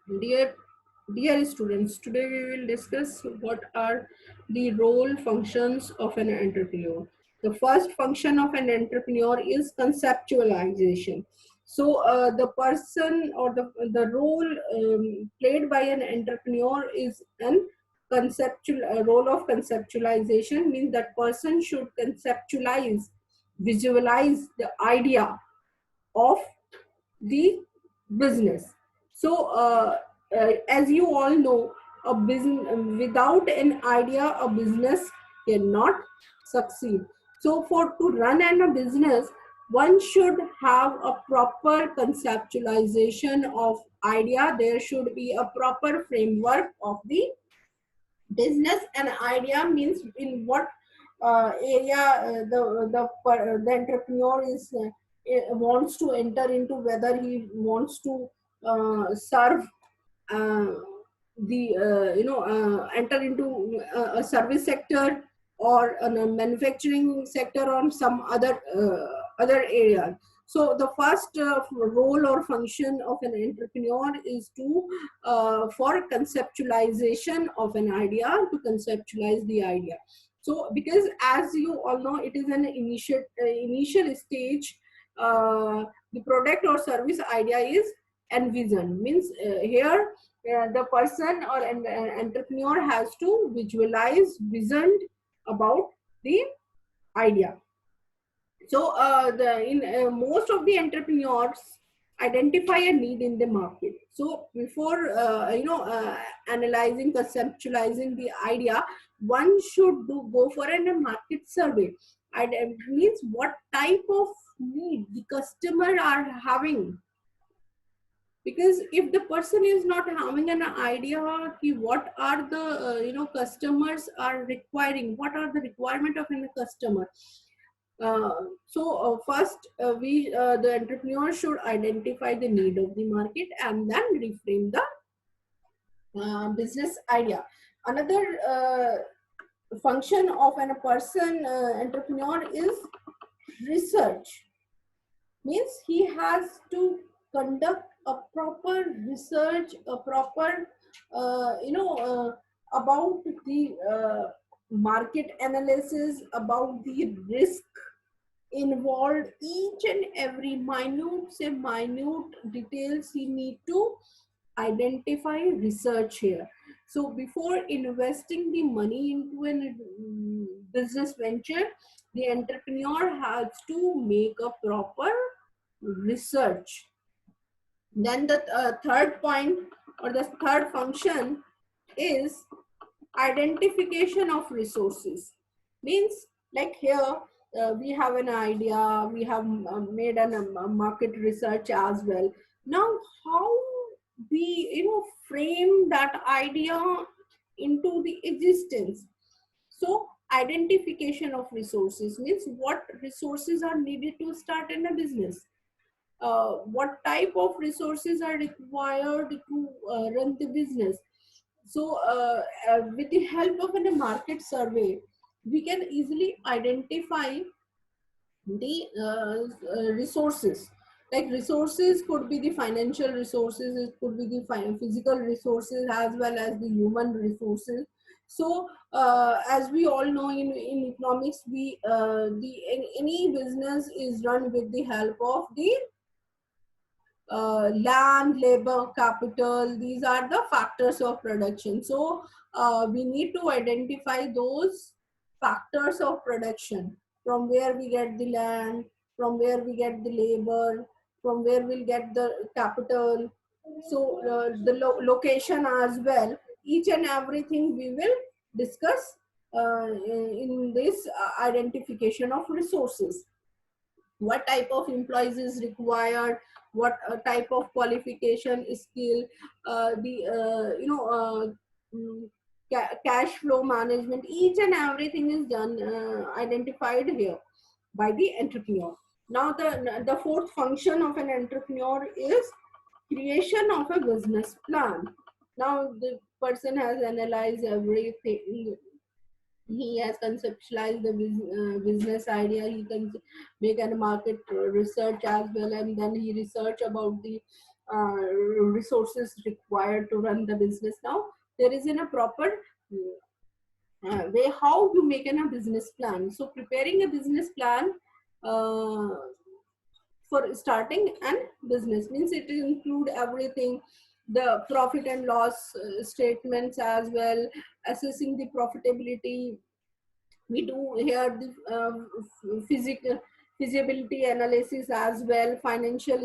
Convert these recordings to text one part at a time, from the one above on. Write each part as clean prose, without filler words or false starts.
Dear, dear students, today we will discuss what are the role functions of an entrepreneur. The first function of an entrepreneur is conceptualization. So, the person or the role played by an entrepreneur is an conceptual role of conceptualization. Means that person should conceptualize, visualize the idea of the business. So, as you all know, a business without an idea, a business cannot succeed. So, for to run a business, one should have a proper conceptualization of idea. There should be a proper framework of the business. And idea means in what area the entrepreneur is wants to enter into, whether he wants to serve uh, the enter into a service sector or a manufacturing sector or some other area. So the first role or function of an entrepreneur is to for conceptualization of an idea, to conceptualize the idea. So because as you all know, it is an initial stage. The product or service idea is envisioned. Means here the person or an entrepreneur has to visualize, vision about the idea. So the in most of the entrepreneurs identify a need in the market. So before analyzing, conceptualizing the idea, one should go for a market survey. And it means what type of need the customer are having. Because if the person is not having an idea what are the customers are requiring, what are the requirement of a customer. First, the entrepreneur should identify the need of the market and then reframe the business idea. Another function of a person entrepreneur is research. Means he has to conduct a proper research, a proper about the market analysis, about the risk involved, each and every minute details he need to identify, research here. So before investing the money into a business venture, the entrepreneur has to make a proper research. Then the third point or the third function is identification of resources. Means like here we have an idea, we have made a market research as well. Now how we frame that idea into the existence. So identification of resources means what resources are needed to start in a business, what type of resources are required to run the business. So, with the help of a market survey, we can easily identify the resources. Like resources could be the financial resources, it could be the physical resources as well as the human resources. So, as we all know in economics, any business is run with the help of the land, labor, capital. These are the factors of production. So we need to identify those factors of production, from where we get the land, from where we get the labor, from where we'll get the capital. So the location as well. Each and everything we will discuss in this identification of resources. What type of employees is required, what type of qualification, skill, the cash flow management, each and everything is done, identified here by the entrepreneur. Now the fourth function of an entrepreneur is creation of a business plan. Now the person has analyzed everything, he has conceptualized the business idea, he can make a market research as well, and then he research about the resources required to run the business. Now there is in a proper way how you make a business plan. So preparing a business plan uh, for starting an business means it include everything, the profit and loss statements as well, assessing the profitability. We do here the physical feasibility analysis as well, financial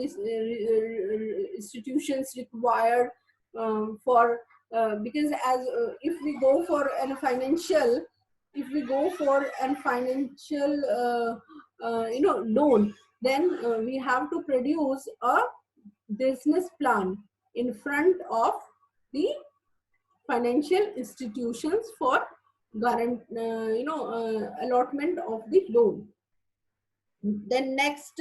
institutions required for because as if we go for a financial, if we go for a financial loan, then we have to produce a business plan in front of the financial institutions for allotment of the loan. Then next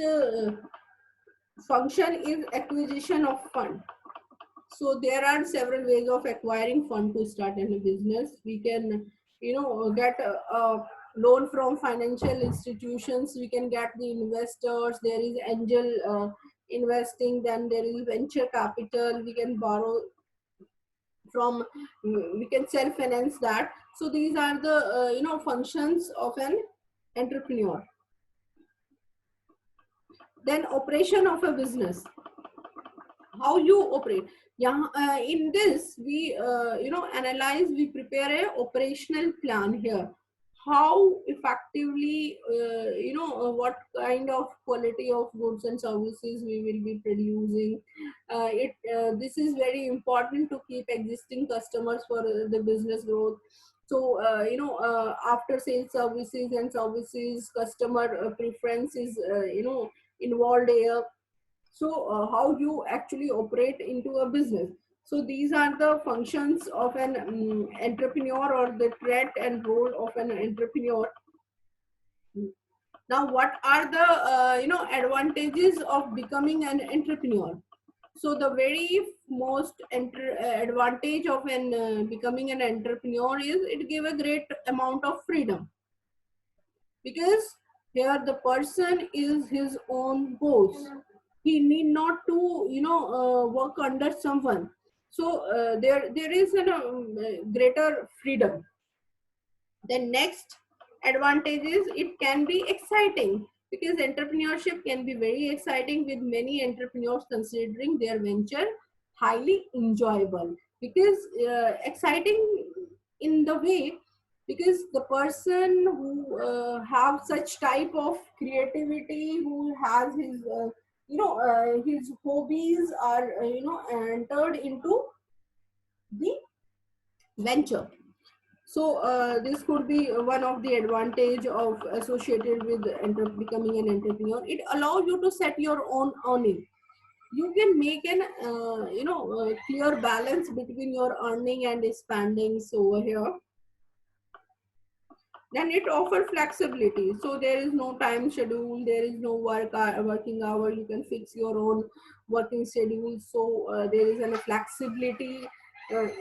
function is acquisition of fund. So there are several ways of acquiring fund to start any business. We can get a loan from financial institutions, we can get the investors, there is angel investing, then there is venture capital, we can borrow from, we can self finance that. So these are the functions of an entrepreneur. Then operation of a business, how you operate. Yeah, in this we analyze, we prepare a operational plan here, how effectively what kind of quality of goods and services we will be producing. This is very important to keep existing customers for the business growth. So after sales services and services, customer preference is involved here. So how you actually operate into a business. So these are the functions of an entrepreneur, or the threat and role of an entrepreneur. Now what are the advantages of becoming an entrepreneur? So the very most advantage of an becoming an entrepreneur is it give a great amount of freedom, because here the person is his own boss. He need not to work under someone. So there is a greater freedom. The next advantage is it can be exciting, because entrepreneurship can be very exciting, with many entrepreneurs considering their venture highly enjoyable. Because exciting in the way, because the person who have such type of creativity, who has his his hobbies are entered into the venture. So this could be one of the advantage of associated with becoming an entrepreneur. It allows you to set your own earning. You can make an clear balance between your earning and spendings over here. Then it offers flexibility. So there is no time schedule, there is no working hour. You can fix your own working schedule. So there is a flexibility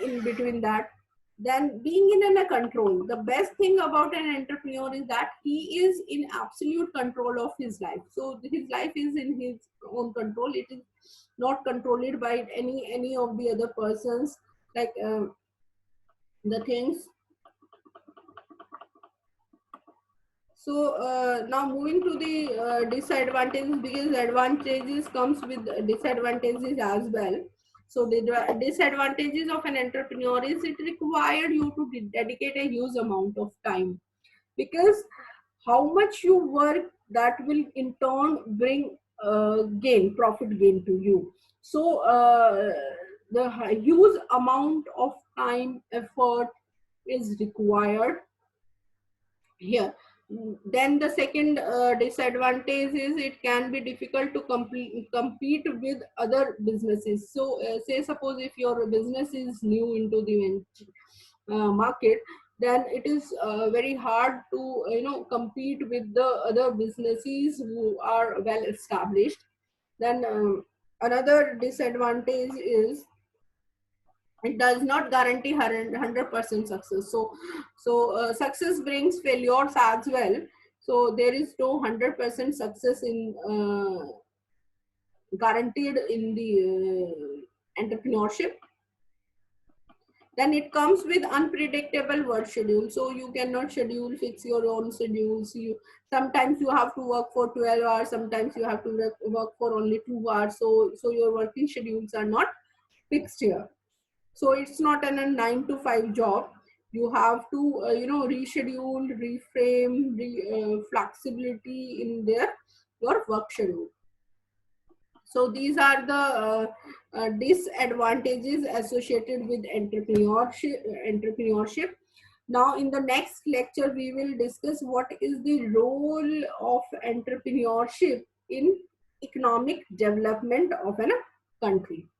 in between that. Then being in a control. The best thing about an entrepreneur is that he is in absolute control of his life. So his life is in his own control. It is not controlled by any of the other persons, like the things. So now moving to the disadvantages, because advantages comes with disadvantages as well. So the disadvantages of an entrepreneur is it required you to dedicate a huge amount of time, because how much you work, that will in turn bring profit gain to you. So the huge amount of time, effort is required here. Then the second disadvantage is it can be difficult to compete with other businesses. So say suppose if your business is new into the market, then it is very hard to compete with the other businesses who are well established. Then another disadvantage is it does not guarantee 100% success. So success brings failures as well. So there is no 100% success guaranteed in the entrepreneurship. Then it comes with unpredictable work schedule. So you cannot schedule, fix your own schedules. You sometimes you have to work for 12 hours, sometimes you have to work for only 2 hours. So your working schedules are not fixed here. So it's not a 9 to 5 job. You have to reschedule, reframe, flexibility in your work schedule. So these are the disadvantages associated with entrepreneurship. Now in the next lecture we will discuss what is the role of entrepreneurship in economic development of a country.